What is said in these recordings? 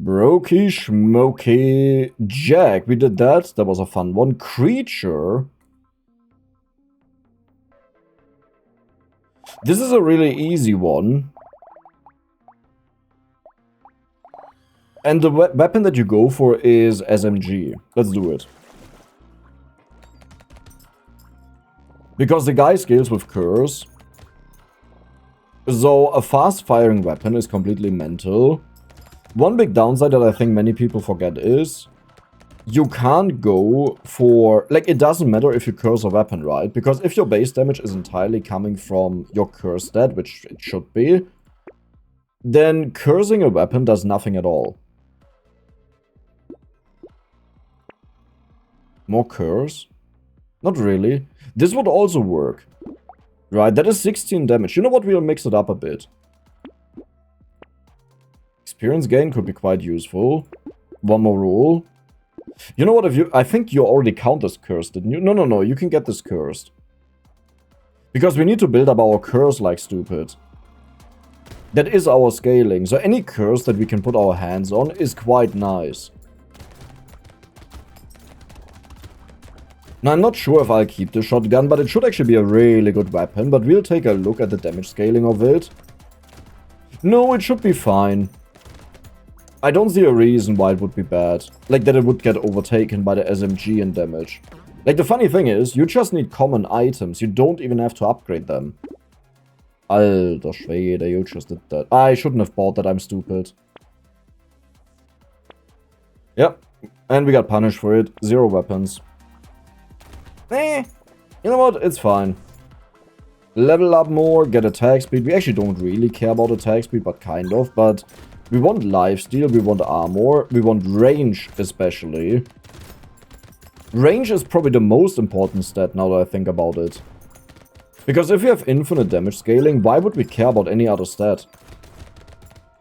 Brokey Schmokey Jack. We did that. That was a fun one. Creature. This is a really easy one. And the weapon that you go for is SMG. Let's do it. Because the guy scales with Curse. So a fast-firing weapon is completely mental. One big downside that I think many people forget is you can't go for... Like, it doesn't matter if you curse a weapon, right? Because if your base damage is entirely coming from your curse stat, which it should be, then cursing a weapon does nothing at all. More curse? Not really. This would also work. Right, that is 16 damage. You know what? We'll mix it up a bit. Experience gain could be quite useful. One more roll. You know what? If you, I think you already count as cursed, didn't you? No. You can get this cursed. Because we need to build up our curse like stupid. That is our scaling. So any curse that we can put our hands on is quite nice. Now, I'm not sure if I'll keep the shotgun, but it should actually be a really good weapon. But we'll take a look at the damage scaling of it. No, it should be fine. I don't see a reason why it would be bad. Like, that it would get overtaken by the SMG in damage. Like, the funny thing is, you just need common items. You don't even have to upgrade them. Alter Schwede, you just did that. I shouldn't have bought that, I'm stupid. Yep. And we got punished for it. 0 weapons. You know what? It's fine. Level up more, get attack speed. We actually don't really care about attack speed, but kind of. But we want lifesteal, we want armor, we want range especially. Range is probably the most important stat now that I think about it. Because if we have infinite damage scaling, why would we care about any other stat?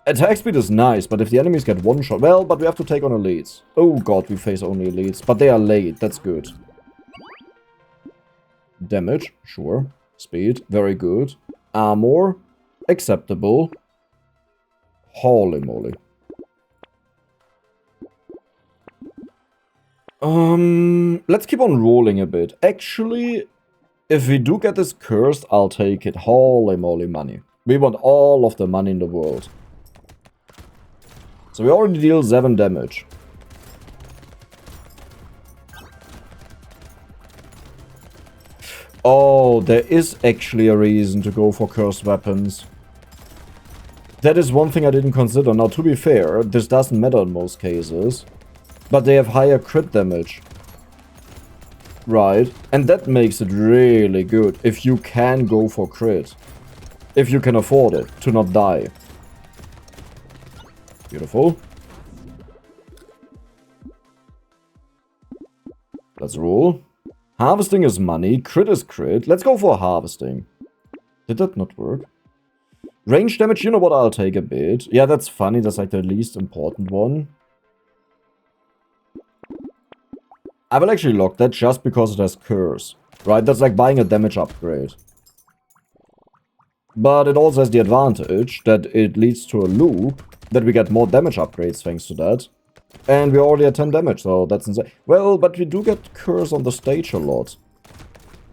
Attack speed is nice, but if the enemies get one shot... Well, but we have to take on elites. Oh god, we face only elites. But they are late, that's good. Damage, sure. Speed, very good. Armor, acceptable. Holy moly. Let's keep on rolling a bit. Actually, if we do get this cursed, I'll take it. Holy moly money. We want all of the money in the world. So we already deal 7 damage. Oh, there is actually a reason to go for cursed weapons. That is one thing I didn't consider. Now, to be fair, this doesn't matter in most cases. But they have higher crit damage. Right. And that makes it really good if you can go for crit. If you can afford it, to not die. Beautiful. Let's roll. Harvesting is money, crit is crit. Let's go for harvesting. Did that not work? Range damage, you know what, I'll take a bit. Yeah, that's funny, that's like the least important one. I will actually lock that just because it has curse. Right, that's like buying a damage upgrade. But it also has the advantage that it leads to a loop, that we get more damage upgrades thanks to that. And we're already at 10 damage, so that's insane. Well, but we do get curse on the stage a lot.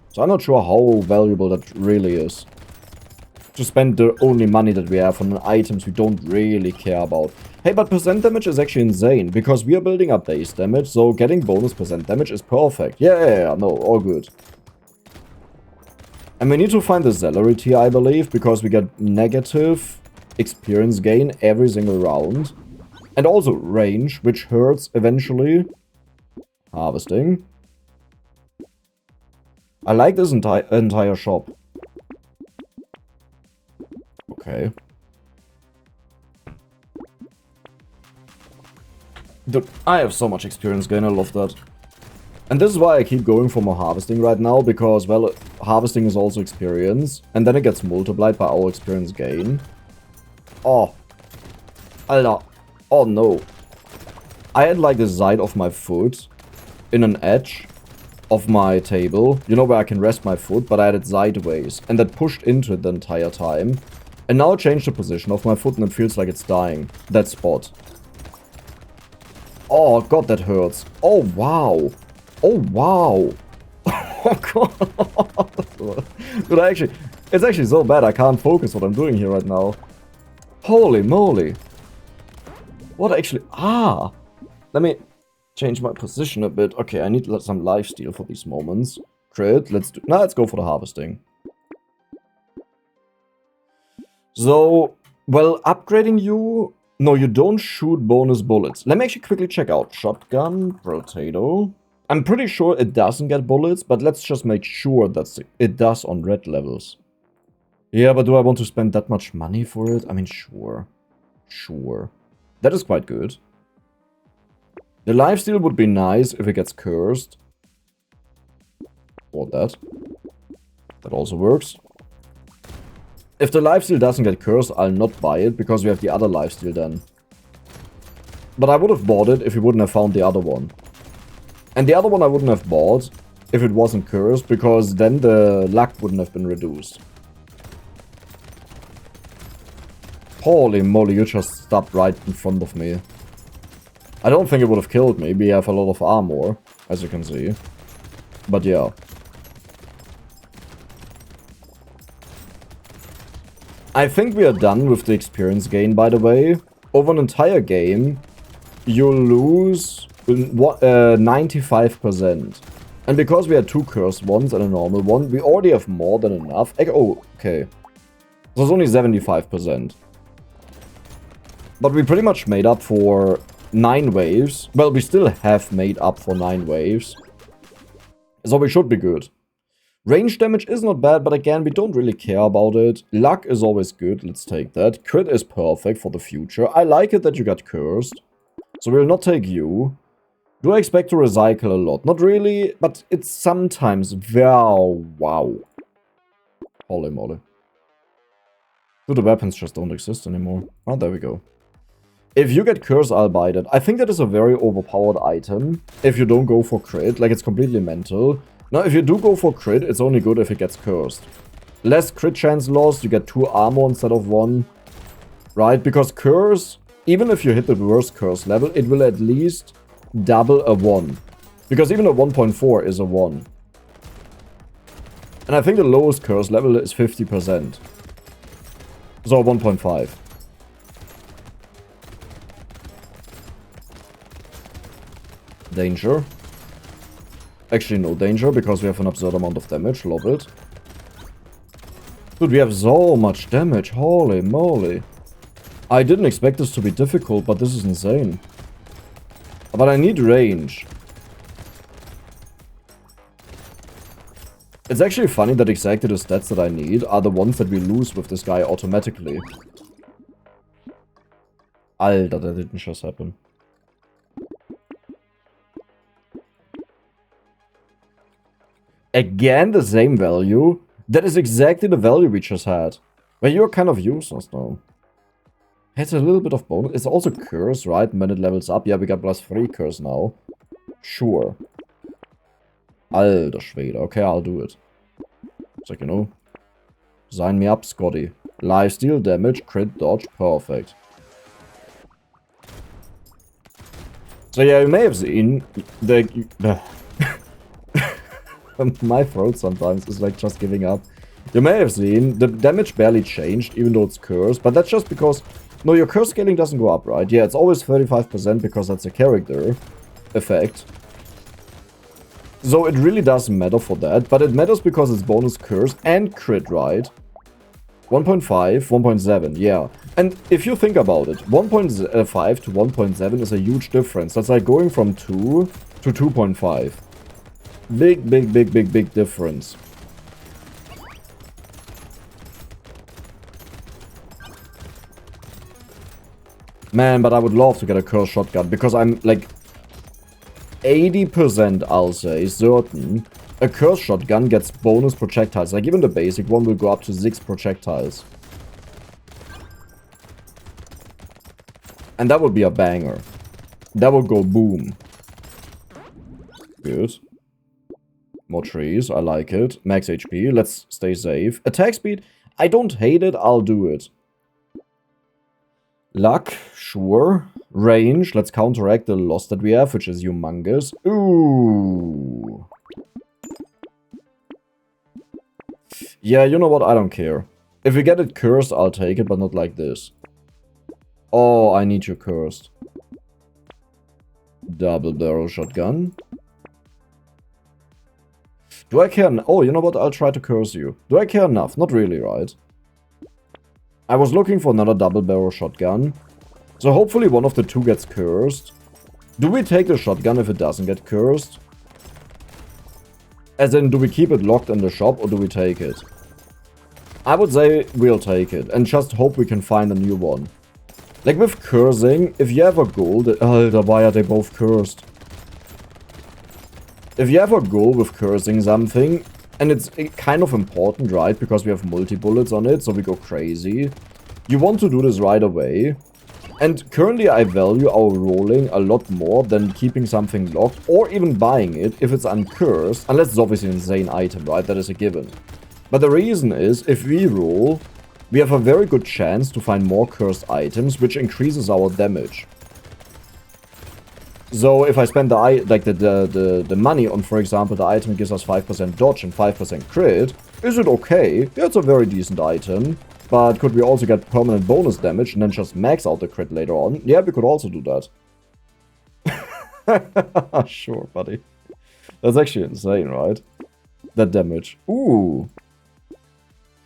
So I'm not sure how valuable that really is. To spend the only money that we have on items we don't really care about. Hey, but percent damage is actually insane, because we are building up base damage, so getting bonus percent damage is perfect. Yeah, no, all good. And we need to find the celerity, I believe, because we get negative experience gain every single round. And also range, which hurts eventually. Harvesting. I like this entire shop. Okay. Dude, I have so much experience gain, I love that. And this is why I keep going for more harvesting right now, because, well, harvesting is also experience. And then it gets multiplied by our experience gain. Oh. Alter. Oh no. I had like the side of my foot in an edge of my table. You know, where I can rest my foot, but I had it sideways. And that pushed into it the entire time. And now I changed the position of my foot and it feels like it's dying. That spot. Oh god, that hurts. Oh wow. Oh wow. Oh god. Dude, it's actually so bad I can't focus what I'm doing here right now. Holy moly. What actually... Ah! Let me change my position a bit. Okay, I need some lifesteal for these moments. Crit, let's go for the harvesting. So, well, upgrading you... No, you don't shoot bonus bullets. Let me actually quickly check out. Shotgun, Brotato. I'm pretty sure it doesn't get bullets, but let's just make sure that it does on red levels. Yeah, but do I want to spend that much money for it? I mean, sure. Sure. That is quite good. The lifesteal would be nice if it gets cursed. Or that. That also works. If the lifesteal doesn't get cursed, I'll not buy it, because we have the other lifesteal then. But I would have bought it if we wouldn't have found the other one. And the other one I wouldn't have bought if it wasn't cursed, because then the luck wouldn't have been reduced. Holy moly, you just stopped right in front of me. I don't think it would have killed me. We have a lot of armor, as you can see. But yeah. I think we are done with the experience gain, by the way. Over an entire game, you lose 95%. And because we had 2 cursed ones and a normal one, we already have more than enough. Oh, okay. So it's only 75%. But we pretty much made up for 9 waves. Well, we still have made up for 9 waves. So we should be good. Range damage is not bad, but again, we don't really care about it. Luck is always good, let's take that. Crit is perfect for the future. I like it that you got cursed. So we'll not take you. Do I expect to recycle a lot? Not really, but it's sometimes wow. Holy moly. Dude, the weapons just don't exist anymore. Oh, there we go. If you get cursed, I'll buy that. I think that is a very overpowered item. If you don't go for crit, like it's completely mental. Now, if you do go for crit, it's only good if it gets cursed. Less crit chance lost, you get 2 armor instead of 1. Right? Because curse, even if you hit the worst curse level, it will at least double a 1. Because even a 1.4 is a 1. And I think the lowest curse level is 50%. So 1.5. Danger. Actually, no danger, because we have an absurd amount of damage. Love it. Dude, we have so much damage. Holy moly. I didn't expect this to be difficult, but this is insane. But I need range. It's actually funny that exactly the stats that I need are the ones that we lose with this guy automatically. Alter, that didn't just happen. Again, the same value? That is exactly the value we just had. Well, you're kind of useless now. It's a little bit of bonus. It's also curse, right? When it levels up. Yeah, we got +3 curse now. Sure. Alter Schwede. Okay, I'll do it. It's like, you know. Sign me up, Scotty. Lifesteal, damage, crit, dodge. Perfect. So yeah, you may have seen the my throat sometimes is like just giving up. You may have seen the damage barely changed, even though it's cursed, but that's just because... No, your curse scaling doesn't go up, right? Yeah, it's always 35% because that's a character effect. So it really doesn't matter for that, but it matters because it's bonus curse and crit, right? 1.5, 1.7, yeah. And if you think about it, 1.5 to 1.7 is a huge difference. That's like going from 2 to 2.5. Big difference. Man, but I would love to get a curse shotgun, because I'm like 80%, I'll say, certain a curse shotgun gets bonus projectiles. Like even the basic one will go up to 6 projectiles. And that would be a banger. That would go boom. Good. More trees, I like it. Max HP, let's stay safe. Attack speed, I don't hate it, I'll do it. Luck, sure. Range, let's counteract the loss that we have, which is humongous. Ooh. Yeah, you know what? I don't care. If we get it cursed, I'll take it, but not like this. Oh, I need you cursed. Double barrel shotgun. Do I care? Oh, you know what? I'll try to curse you. Do I care enough? Not really, right? I was looking for another double barrel shotgun. So hopefully one of the two gets cursed. Do we take the shotgun if it doesn't get cursed? As in, do we keep it locked in the shop or do we take it? I would say we'll take it and just hope we can find a new one. Like with cursing, if you have a goal that... Alter, why are they both cursed? If you have a goal with cursing something, and it's kind of important, right? Because we have multi-bullets on it, so we go crazy. You want to do this right away. And currently I value our rolling a lot more than keeping something locked or even buying it if it's uncursed. Unless it's obviously an insane item, right? That is a given. But the reason is, if we roll, we have a very good chance to find more cursed items, which increases our damage. So if I spend the money on, for example, the item gives us 5% dodge and 5% crit, is it okay? Yeah, it's a very decent item. But could we also get permanent bonus damage and then just max out the crit later on? Yeah, we could also do that. Sure, buddy. That's actually insane, right? That damage. Ooh.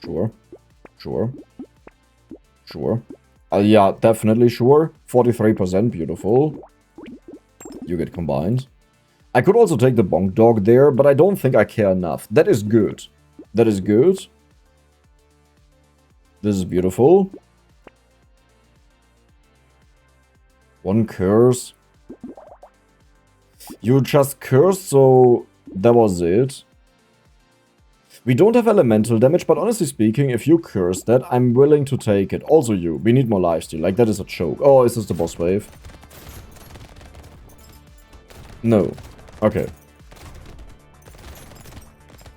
Sure. Sure. Sure. Yeah, definitely sure. 43%, beautiful. You get combined. I could also take the bonk dog there, but I don't think I care enough. That is good. That is good. This is beautiful. One curse. You just cursed, so that was it. We don't have elemental damage, but honestly speaking, if you curse that, I'm willing to take it. Also you. We need more lifesteal. Like, that is a choke. Oh, is this the boss wave? No. Okay.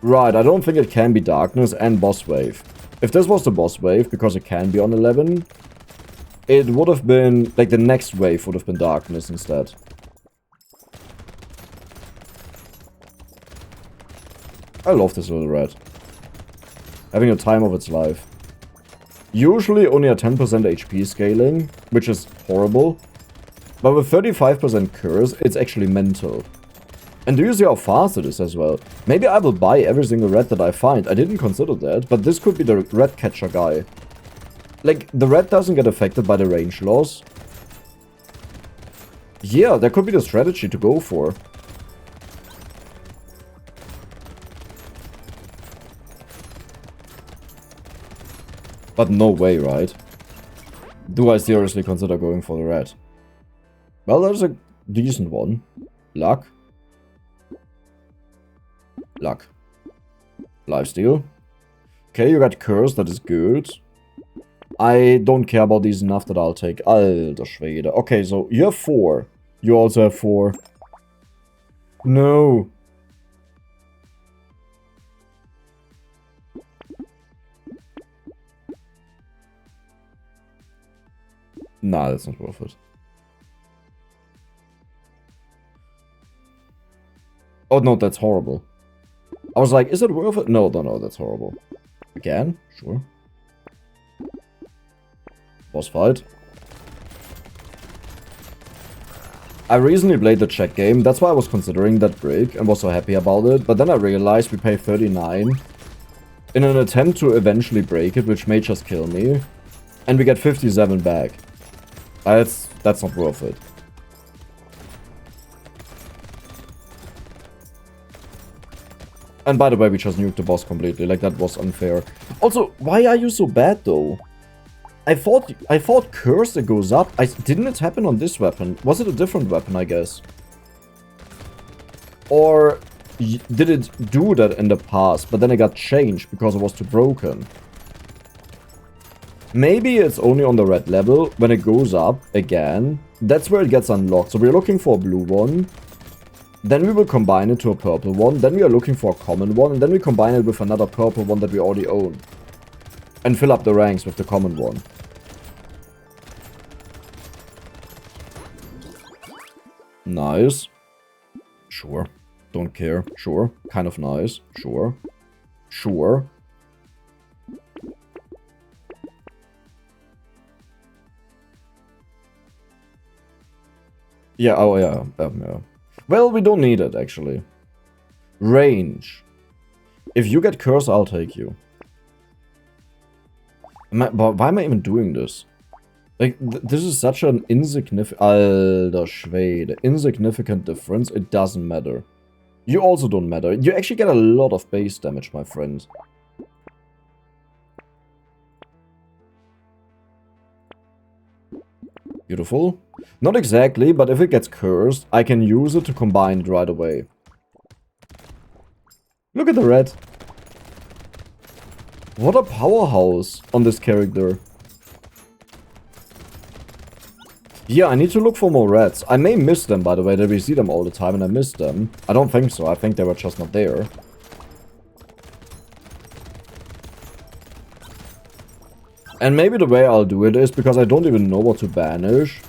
Right, I don't think it can be darkness and boss wave. If this was the boss wave, because it can be on 11, it would have been, like, the next wave would have been darkness instead. I love this little rat. Having a time of its life. Usually only a 10% HP scaling, which is horrible. But with 35% curse, it's actually mental. And do you see how fast it is as well? Maybe I will buy every single rat that I find. I didn't consider that, but this could be the rat catcher guy. Like, the rat doesn't get affected by the range loss. Yeah, that could be the strategy to go for. But no way, right? Do I seriously consider going for the rat? Well, there's a decent one. Luck. Luck. Lifesteal. Okay, you got curse, that is good. I don't care about these enough that I'll take. Alter Schwede. Okay, so you have 4. You also have 4. No. Nah, that's not worth it. Oh no, that's horrible. I was like, is it worth it? No, that's horrible. Again? Sure. Boss fight. I recently played the check game, that's why I was considering that break and was so happy about it, but then I realized we pay 39 in an attempt to eventually break it, which may just kill me, and we get 57 back. That's not worth it. And by the way, we just nuked the boss completely, like that was unfair. Also, why are you so bad though? I thought curse it goes up. Didn't it happen on this weapon? Was it a different weapon, I guess? Or did it do that in the past, but then it got changed because it was too broken? Maybe it's only on the red level. When it goes up again, that's where it gets unlocked. So we're looking for a blue one. Then we will combine it to a purple one. Then we are looking for a common one. And then we combine it with another purple one that we already own. And fill up the ranks with the common one. Nice. Sure. Don't care. Sure. Kind of nice. Sure. Sure. Yeah, oh yeah. Yeah. Well, we don't need it, actually. Range. If you get curse, I'll take you. Why am I even doing this? Like, this is such an insignificant... Alter Schwede. Insignificant difference. It doesn't matter. You also don't matter. You actually get a lot of base damage, my friend. Beautiful. Not exactly, but if it gets cursed, I can use it to combine it right away. Look at the red. What a powerhouse on this character. Yeah, I need to look for more reds. I may miss them, by the way, that we see them all the time and I miss them. I don't think so. I think they were just not there. And maybe the way I'll do it is because I don't even know what to banish.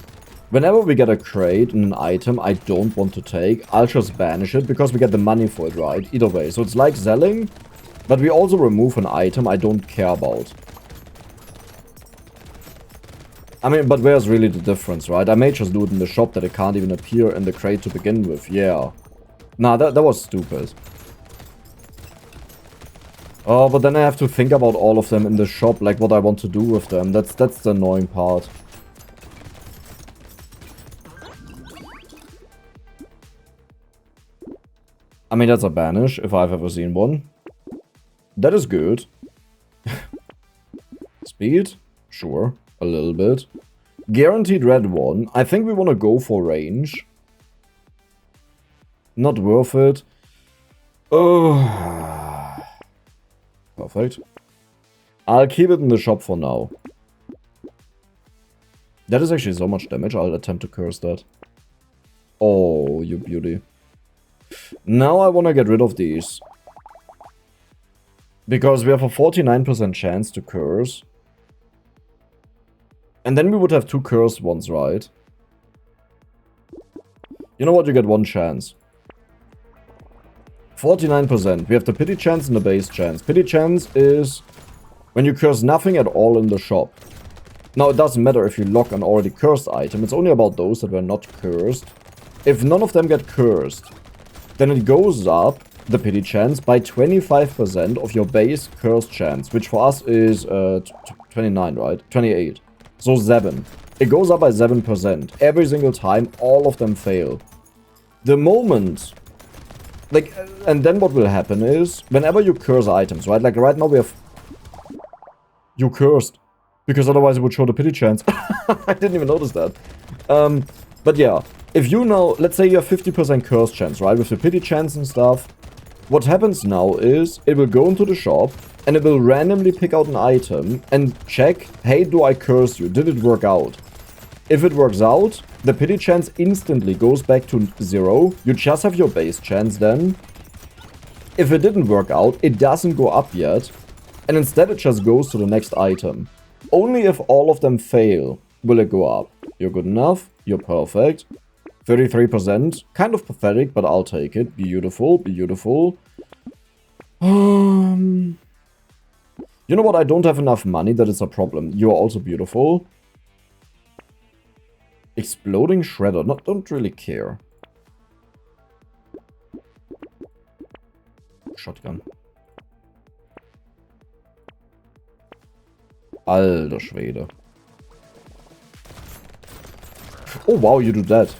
Whenever we get a crate and an item I don't want to take, I'll just banish it because we get the money for it, right? Either way. So it's like selling, but we also remove an item I don't care about. I mean, but where's really the difference, right? I may just do it in the shop that it can't even appear in the crate to begin with. Yeah. Nah, that was stupid. Oh, but then I have to think about all of them in the shop, like what I want to do with them. That's the annoying part. I mean, that's a banish, if I've ever seen one. That is good. Speed? Sure. A little bit. Guaranteed red one. I think we want to go for range. Not worth it. Oh. Perfect. I'll keep it in the shop for now. That is actually so much damage. I'll attempt to curse that. Oh, you beauty. Now I want to get rid of these. Because we have a 49% chance to curse. And then we would have two cursed ones, right? You know what? You get one chance. 49%. We have the pity chance and the base chance. Pity chance is when you curse nothing at all in the shop. Now, it doesn't matter if you lock an already cursed item. It's only about those that were not cursed. If none of them get cursed, then it goes up, the pity chance, by 25% of your base curse chance. Which for us is 29, right? 28. So 7. It goes up by 7%. Every single time, all of them fail. The moment... Like, and then what will happen is, whenever you curse items, right? Like, right now we have... You cursed. Because otherwise it would show the pity chance. I didn't even notice that. But yeah, if you now... Let's say you have 50% curse chance, right? With the pity chance and stuff. What happens now is, it will go into the shop, and it will randomly pick out an item, and check, hey, do I curse you? Did it work out? If it works out, the pity chance instantly goes back to 0. You just have your base chance then. If it didn't work out, it doesn't go up yet. And instead it just goes to the next item. Only if all of them fail will it go up. You're good enough. You're perfect. 33%. Kind of pathetic, but I'll take it. Beautiful. Beautiful. You know what? I don't have enough money. That is a problem. You're also beautiful. Exploding shredder. Don't really care. Shotgun. Alter Schwede. Oh wow, you do that.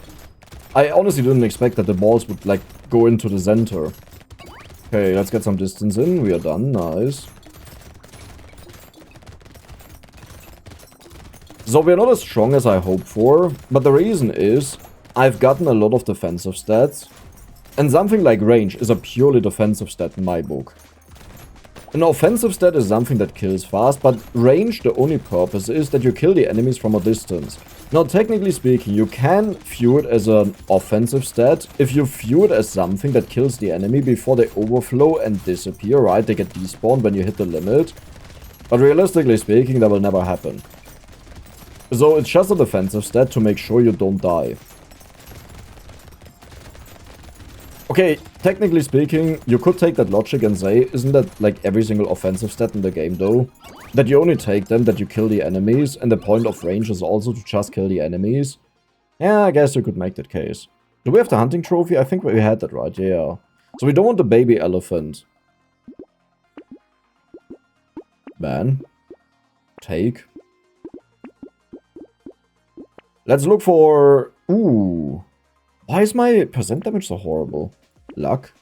I honestly didn't expect that the balls would like go into the center. Okay, let's get some distance in. We are done. Nice. So we're not as strong as I hoped for, but the reason is I've gotten a lot of defensive stats, and something like range is a purely defensive stat in my book. An offensive stat is something that kills fast, but range, the only purpose is that you kill the enemies from a distance. Now, technically speaking, you can view it as an offensive stat if you view it as something that kills the enemy before they overflow and disappear, right? They get despawned when you hit the limit. But realistically speaking, that will never happen. So it's just a defensive stat to make sure you don't die. Okay, technically speaking, you could take that logic and say, isn't that like every single offensive stat in the game though? That you only take them, that you kill the enemies, and the point of range is also to just kill the enemies? Yeah, I guess you could make that case. Do we have the hunting trophy? I think we had that, right? Yeah. So we don't want the baby elephant. Man. Take. Let's look for... Ooh. Why is my percent damage so horrible? Luck.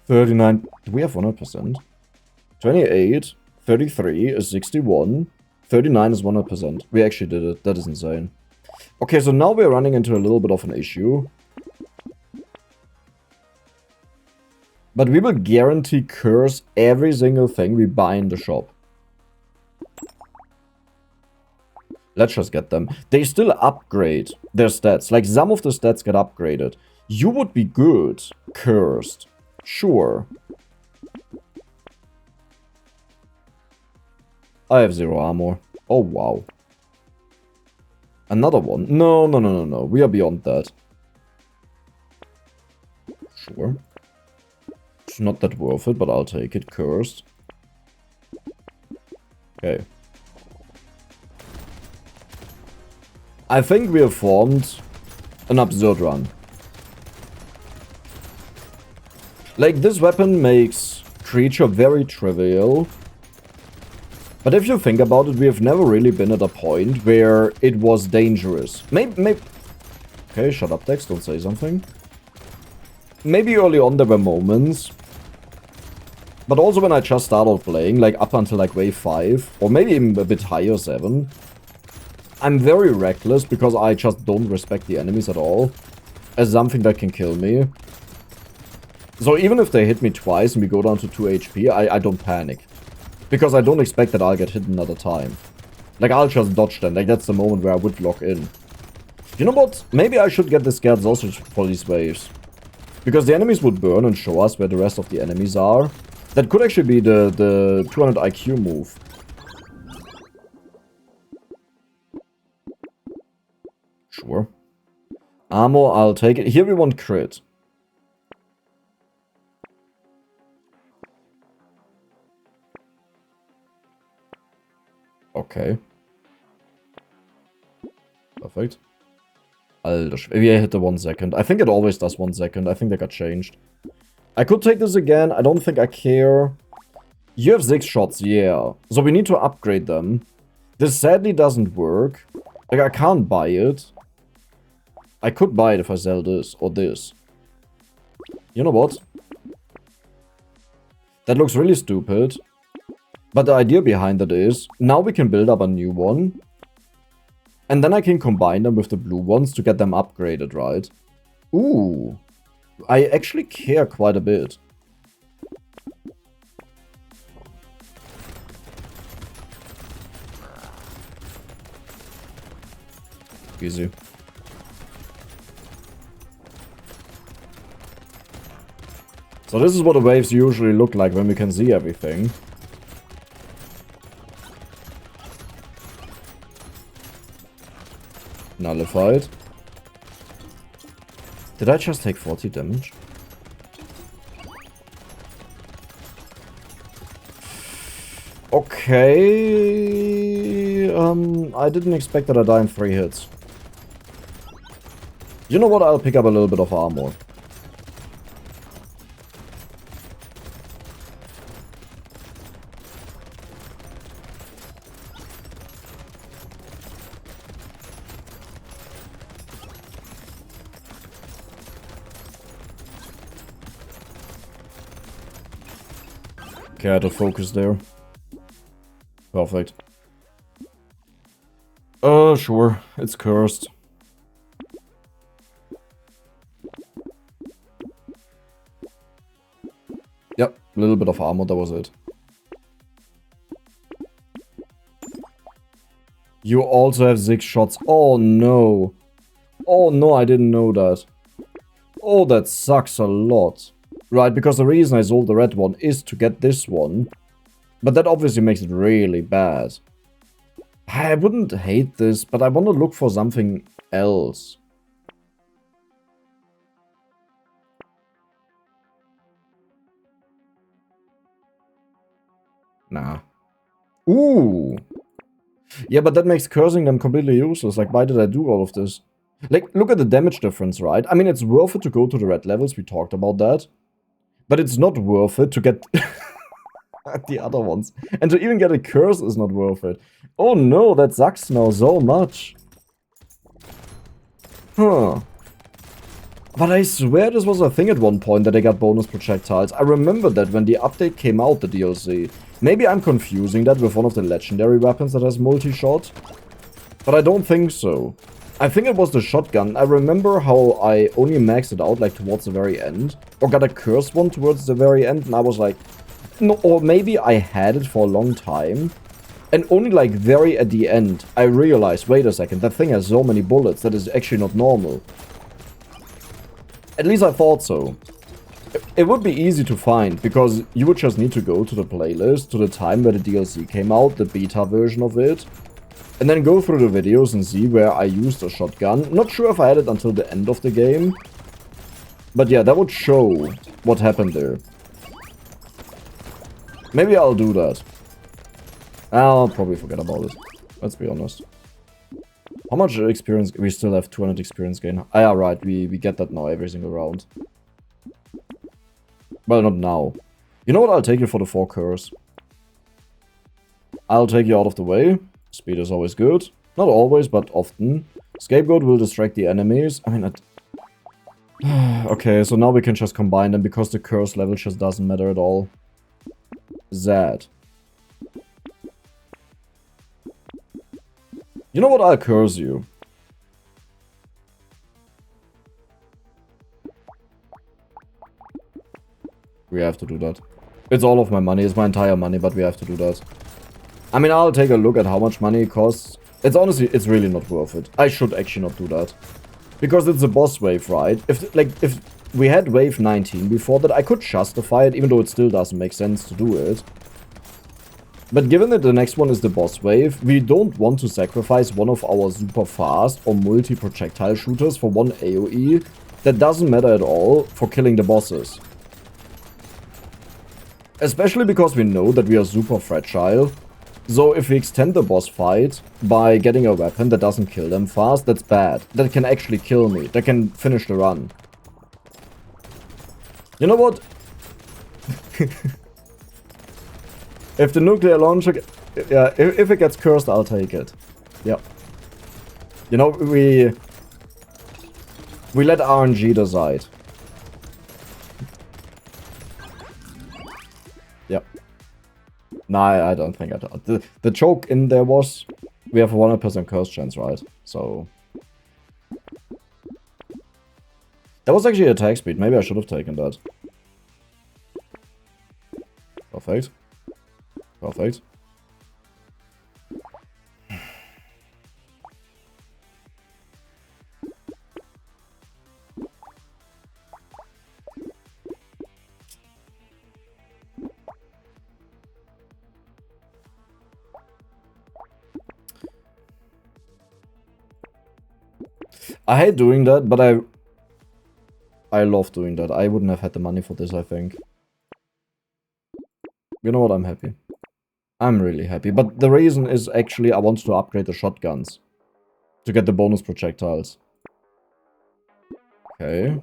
39. Do we have 100%? 28. 33 is 61. 39 is 100%. We actually did it. That is insane. Okay, so now we're running into a little bit of an issue. But we will guarantee curse every single thing we buy in the shop. Let's just get them. They still upgrade their stats. Like, some of the stats get upgraded. You would be good. Cursed. Sure. I have 0 armor. Oh, wow. Another one. No. We are beyond that. Sure. It's not that worth it, but I'll take it. Cursed. Okay. I think we have formed an absurd run. Like, this weapon makes creature very trivial. But if you think about it, we have never really been at a point where it was dangerous. Maybe... Okay, shut up, Dex, don't say something. Maybe early on there were moments. But also when I just started playing, like up until like wave 5, or maybe even a bit higher, 7. I'm very reckless because I just don't respect the enemies at all. As something that can kill me. So even if they hit me twice and we go down to 2 HP, I don't panic. Because I don't expect that I'll get hit another time. Like, I'll just dodge them. Like, that's the moment where I would lock in. You know what? Maybe I should get the scared sausage for these waves. Because the enemies would burn and show us where the rest of the enemies are. That could actually be the 200 IQ move. Sure. Armor, I'll take it. Here we want crit. Okay. Perfect. Alter, maybe I hit the 1 second. I think it always does 1 second. I think that got changed. I could take this again. I don't think I care. You have 6 shots, yeah. So we need to upgrade them. This sadly doesn't work. Like, I can't buy it. I could buy it if I sell this or this. You know what? That looks really stupid. But the idea behind it is, now we can build up a new one. And then I can combine them with the blue ones to get them upgraded, right? Ooh. I actually care quite a bit. Easy. So this is what the waves usually look like when we can see everything. Nullified. Did I just take 40 damage? Okay. I didn't expect that I die in 3 hits. You know what? I'll pick up a little bit of armor. Okay, I had to focus there. Perfect. Sure. It's cursed. Yep, a little bit of armor, that was it. You also have 6 shots. Oh no. Oh no, I didn't know that. Oh, that sucks a lot. Right, because the reason I sold the red one is to get this one. But that obviously makes it really bad. I wouldn't hate this, but I want to look for something else. Nah. Ooh. Yeah, but that makes cursing them completely useless. Like, why did I do all of this? Like, look at the damage difference, right? I mean, it's worth it to go to the red levels. We talked about that. But it's not worth it to get the other ones. And to even get a curse is not worth it. Oh no, that sucks now so much. Huh. But I swear this was a thing at one point that I got bonus projectiles. I remember that when the update came out, the DLC. Maybe I'm confusing that with one of the legendary weapons that has multi-shot. But I don't think so. I think it was the shotgun. I remember how I only maxed it out like towards the very end. Or got a cursed one towards the very end and I was like... No, or maybe I had it for a long time. And only like very at the end, I realized, wait a second, that thing has so many bullets that is actually not normal. At least I thought so. It would be easy to find, because you would just need to go to the playlist, to the time where the DLC came out, the beta version of it. And then go through the videos and see where I used a shotgun. Not sure if I had it until the end of the game. But yeah, that would show what happened there. Maybe I'll do that. I'll probably forget about it. Let's be honest. How much experience? We still have 200 experience gain. Ah, yeah, right. We get that now every single round. Well, not now. You know what? I'll take you for the 4 curse. I'll take you out of the way. Speed is always good. Not always, but often. Scapegoat will distract the enemies. I mean, okay, so now we can just combine them because the curse level just doesn't matter at all. Zad. You know what? I'll curse you. We have to do that. It's all of my money. It's my entire money, but we have to do that. I mean, I'll take a look at how much money it costs. It's honestly, it's really not worth it. I should actually not do that. Because it's a boss wave, right? If we had wave 19 before that, I could justify it, even though it still doesn't make sense to do it. But given that the next one is the boss wave, we don't want to sacrifice one of our super fast or multi-projectile shooters for one AoE that doesn't matter at all for killing the bosses. Especially because we know that we are super fragile. So if we extend the boss fight by getting a weapon that doesn't kill them fast, that's bad. That can actually kill me. That can finish the run. You know what? If the nuclear launcher... Yeah, if it gets cursed, I'll take it. Yep. You know, we let RNG decide. Yep. Nah, I don't think I do. The joke in there was... We have a 100% curse chance, right? So... That was actually attack speed. Maybe I should have taken that. Perfect. Perfect. I hate doing that, but I love doing that. I wouldn't have had the money for this, I think. You know what? I'm happy. I'm really happy. But the reason is actually I want to upgrade the shotguns. To get the bonus projectiles. Okay.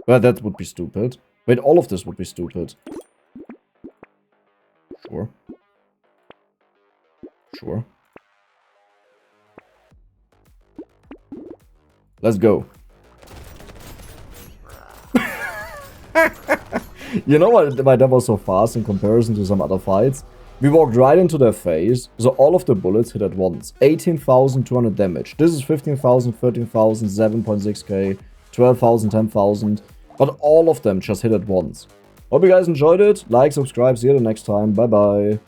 Well, that would be stupid. Wait, all of this would be stupid. Sure. Sure. Let's go. You know why that was so fast in comparison to some other fights? We walked right into their face, so all of the bullets hit at once. 18,200 damage. This is 15,000, 13,000, 7.6k, 12,000, 10,000. But all of them just hit at once. Hope you guys enjoyed it. Like, subscribe, see you the next time. Bye bye.